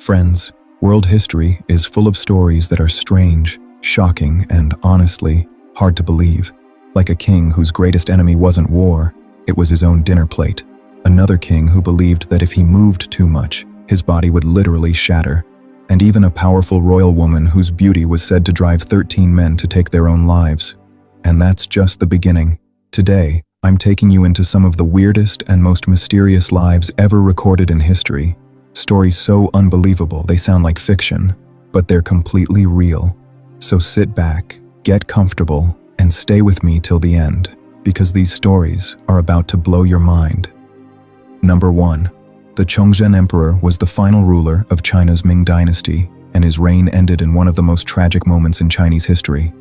Friends, world history is full of stories that are strange, shocking, and honestly, hard to believe. Like a king whose greatest enemy wasn't war, it was his own dinner plate. Another king who believed that if he moved too much, his body would literally shatter. And even a powerful royal woman whose beauty was said to drive 13 men to take their own lives. And that's just the beginning. Today, I'm taking you into some of the weirdest and most mysterious lives ever recorded in history. Stories so unbelievable they sound like fiction, but they're completely real. So sit back, get comfortable, and stay with me till the end, because these stories are about to blow your mind. Number 1. The Chongzhen Emperor was the final ruler of China's Ming Dynasty, and his reign ended in one of the most tragic moments in Chinese history.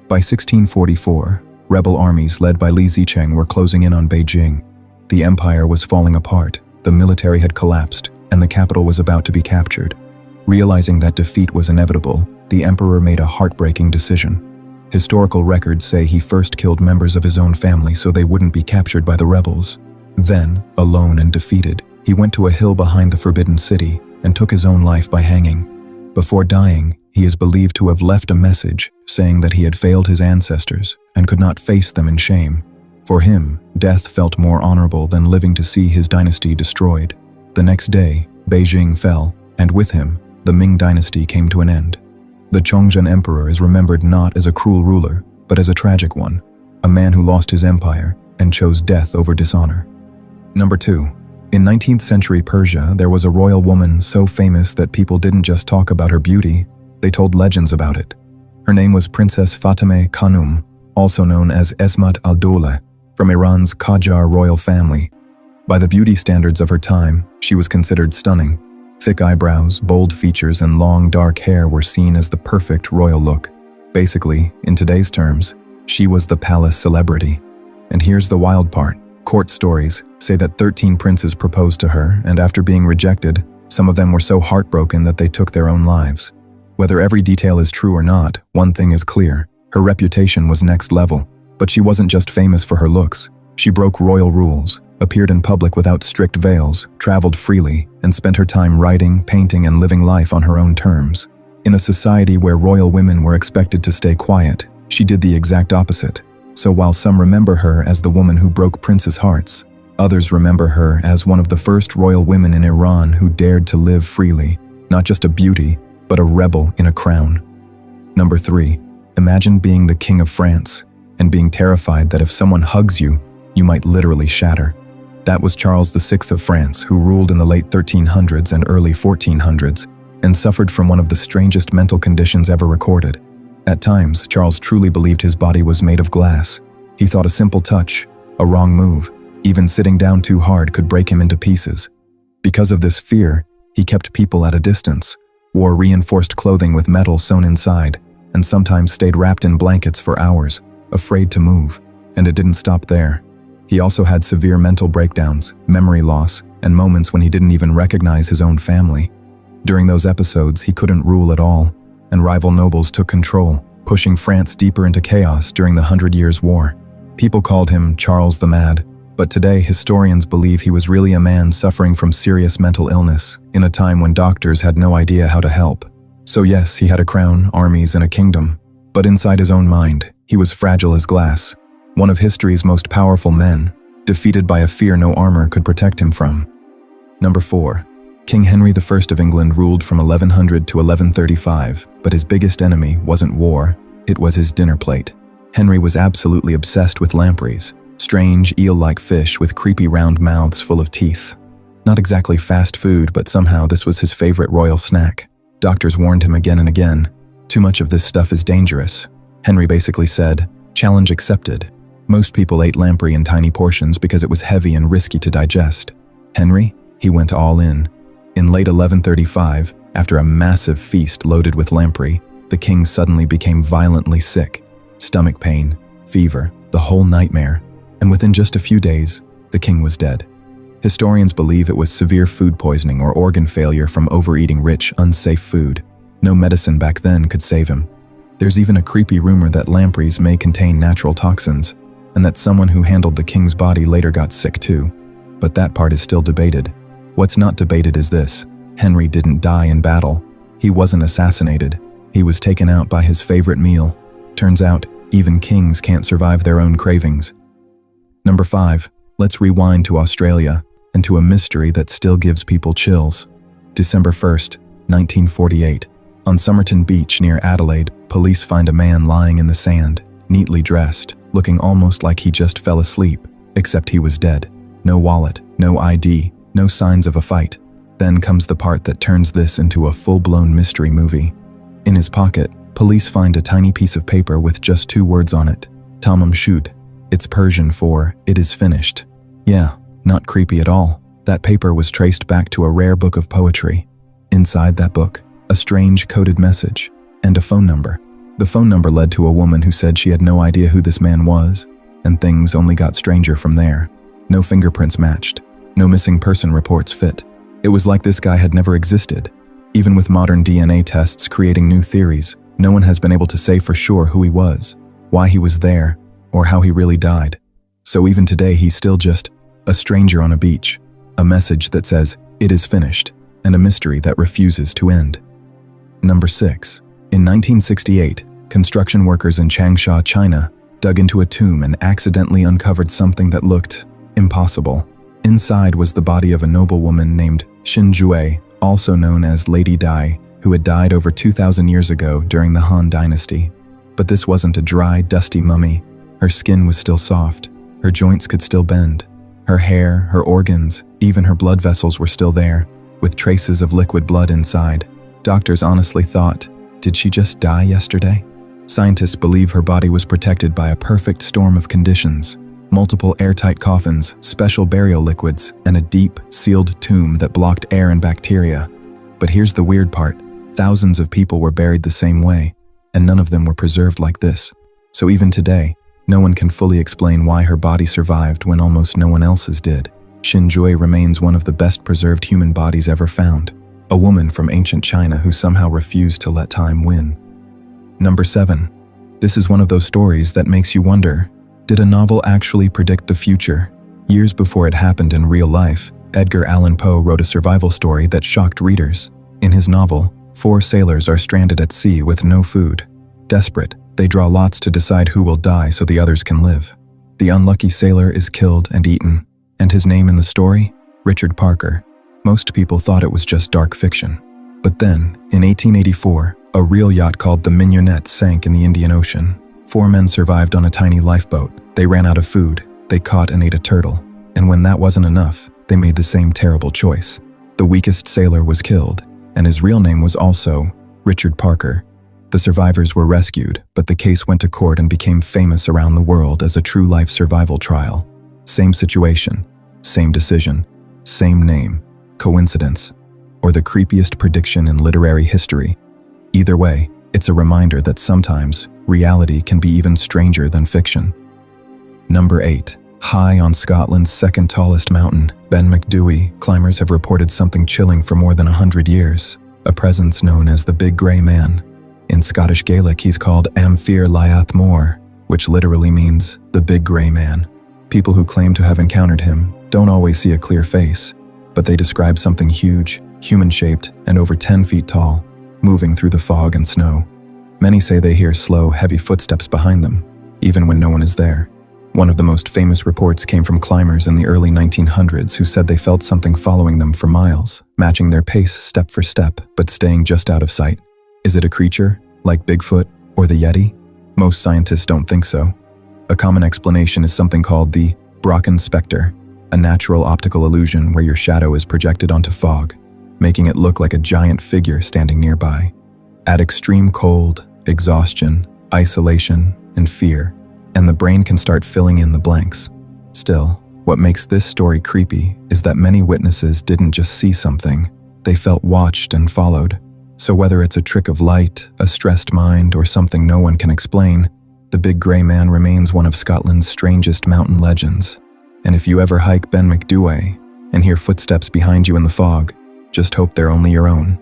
By 1644, rebel armies led by Li Zicheng were closing in on Beijing. The empire was falling apart, the military had collapsed, and the capital was about to be captured. Realizing that defeat was inevitable, the emperor made a heartbreaking decision. Historical records say he first killed members of his own family so they wouldn't be captured by the rebels. Then, alone and defeated, he went to a hill behind the Forbidden City and took his own life by hanging. Before dying, he is believed to have left a message saying that he had failed his ancestors and could not face them in shame. For him, death felt more honorable than living to see his dynasty destroyed. The next day, Beijing fell, and with him, the Ming Dynasty came to an end. The Chongzhen Emperor is remembered not as a cruel ruler, but as a tragic one, a man who lost his empire and chose death over dishonor. Number 2. In 19th century Persia, there was a royal woman so famous that people didn't just talk about her beauty, they told legends about it. Her name was Princess Fatemeh Khanum, also known as Esmat al-Dowleh, from Iran's Qajar royal family. By the beauty standards of her time, she was considered stunning. Thick eyebrows, bold features, and long dark hair were seen as the perfect royal look. Basically, in today's terms, she was the palace celebrity. And here's the wild part. Court stories say that 13 princes proposed to her, and after being rejected, some of them were so heartbroken that they took their own lives. Whether every detail is true or not, one thing is clear. Her reputation was next level. But she wasn't just famous for her looks. She broke royal rules, appeared in public without strict veils, traveled freely, and spent her time writing, painting, and living life on her own terms. In a society where royal women were expected to stay quiet, she did the exact opposite. So while some remember her as the woman who broke princes' hearts, others remember her as one of the first royal women in Iran who dared to live freely, not just a beauty, but a rebel in a crown. Number 3. Imagine being the King of France and being terrified that if someone hugs you, you might literally shatter. That was Charles VI of France, who ruled in the late 1300s and early 1400s and suffered from one of the strangest mental conditions ever recorded. At times, Charles truly believed his body was made of glass. He thought a simple touch, a wrong move, even sitting down too hard could break him into pieces. Because of this fear, he kept people at a distance, wore reinforced clothing with metal sewn inside, and sometimes stayed wrapped in blankets for hours, afraid to move. And it didn't stop there. He also had severe mental breakdowns, memory loss, and moments when he didn't even recognize his own family. During those episodes, he couldn't rule at all, and rival nobles took control, pushing France deeper into chaos during the 100 Years' War. People called him Charles the Mad, but today historians believe he was really a man suffering from serious mental illness in a time when doctors had no idea how to help. So yes, he had a crown, armies, and a kingdom, but inside his own mind, he was fragile as glass, one of history's most powerful men, defeated by a fear no armor could protect him from. Number 4. King Henry I of England ruled from 1100 to 1135, but his biggest enemy wasn't war, it was his dinner plate. Henry was absolutely obsessed with lampreys, strange, eel-like fish with creepy round mouths full of teeth. Not exactly fast food, but somehow this was his favorite royal snack. Doctors warned him again and again, "Too much of this stuff is dangerous." Henry basically said, "Challenge accepted." Most people ate lamprey in tiny portions because it was heavy and risky to digest. Henry, he went all in. In late 1135, after a massive feast loaded with lamprey, the king suddenly became violently sick. Stomach pain, fever, the whole nightmare. And within just a few days, the king was dead. Historians believe it was severe food poisoning or organ failure from overeating rich, unsafe food. No medicine back then could save him. There's even a creepy rumor that lampreys may contain natural toxins, and that someone who handled the king's body later got sick too. But that part is still debated. What's not debated is this: Henry didn't die in battle. He wasn't assassinated. He was taken out by his favorite meal. Turns out, even kings can't survive their own cravings. Number 5. Let's rewind to Australia and to a mystery that still gives people chills. December 1st, 1948. On Somerton Beach near Adelaide, police find a man lying in the sand, neatly dressed, looking almost like he just fell asleep, except he was dead. No wallet, no ID, no signs of a fight. Then comes the part that turns this into a full-blown mystery movie. In his pocket, police find a tiny piece of paper with just 2 words on it. Tamam shud. It's Persian for, "It is finished." Yeah, not creepy at all. That paper was traced back to a rare book of poetry. Inside that book, a strange coded message, and a phone number. The phone number led to a woman who said she had no idea who this man was, and things only got stranger from there. No fingerprints matched. No missing person reports fit. It was like this guy had never existed. Even with modern DNA tests creating new theories, no one has been able to say for sure who he was, why he was there, or how he really died. So even today, he's still just a stranger on a beach, a message that says, "It is finished," and a mystery that refuses to end. Number 6. In 1968, construction workers in Changsha, China, dug into a tomb and accidentally uncovered something that looked impossible. Inside was the body of a noblewoman named Xin Jue, also known as Lady Dai, who had died over 2,000 years ago during the Han Dynasty. But this wasn't a dry, dusty mummy. Her skin was still soft. Her joints could still bend. Her hair, her organs, even her blood vessels were still there, with traces of liquid blood inside. Doctors honestly thought, did she just die yesterday? Scientists believe her body was protected by a perfect storm of conditions. Multiple airtight coffins, special burial liquids, and a deep, sealed tomb that blocked air and bacteria. But here's the weird part. Thousands of people were buried the same way, and none of them were preserved like this. So even today, no one can fully explain why her body survived when almost no one else's did. Xin Jue remains one of the best preserved human bodies ever found. A woman from ancient China who somehow refused to let time win. Number 7. This is one of those stories that makes you wonder, did a novel actually predict the future? Years before it happened in real life, Edgar Allan Poe wrote a survival story that shocked readers. In his novel, 4 sailors are stranded at sea with no food. Desperate, they draw lots to decide who will die so the others can live. The unlucky sailor is killed and eaten, and his name in the story? Richard Parker. Most people thought it was just dark fiction. But then, in 1884, a real yacht called the Mignonette sank in the Indian Ocean. 4 men survived on a tiny lifeboat. They ran out of food. They caught and ate a turtle. And when that wasn't enough, they made the same terrible choice. The weakest sailor was killed, and his real name was also Richard Parker. The survivors were rescued, but the case went to court and became famous around the world as a true-life survival trial. Same situation, same decision, same name. Coincidence? Or the creepiest prediction in literary history? Either way, it's a reminder that sometimes reality can be even stranger than fiction. Number 8. High on Scotland's second tallest mountain, Ben Macdui, climbers have reported something chilling for more than 100 years, a presence known as the Big Grey Man. In Scottish Gaelic, he's called Amphir Liath Mór, which literally means the Big Grey Man. People who claim to have encountered him don't always see a clear face, but they describe something huge, human-shaped, and over 10 feet tall, moving through the fog and snow. Many say they hear slow, heavy footsteps behind them, even when no one is there. One of the most famous reports came from climbers in the early 1900s who said they felt something following them for miles, matching their pace step for step, but staying just out of sight. Is it a creature, like Bigfoot or the Yeti? Most scientists don't think so. A common explanation is something called the Brocken specter, a natural optical illusion where your shadow is projected onto fog, making it look like a giant figure standing nearby. Add extreme cold, exhaustion, isolation, and fear, and the brain can start filling in the blanks. Still, what makes this story creepy is that many witnesses didn't just see something, they felt watched and followed. So whether it's a trick of light, a stressed mind, or something no one can explain, the Big Grey Man remains one of Scotland's strangest mountain legends. And if you ever hike Ben Macdui and hear footsteps behind you in the fog, just hope they're only your own.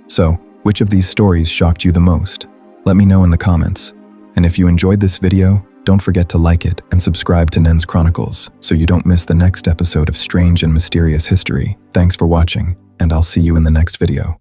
So, which of these stories shocked you the most? Let me know in the comments. And if you enjoyed this video, don't forget to like it and subscribe to Nen's Chronicles so you don't miss the next episode of Strange and Mysterious History. Thanks for watching. and I'll see you in the next video.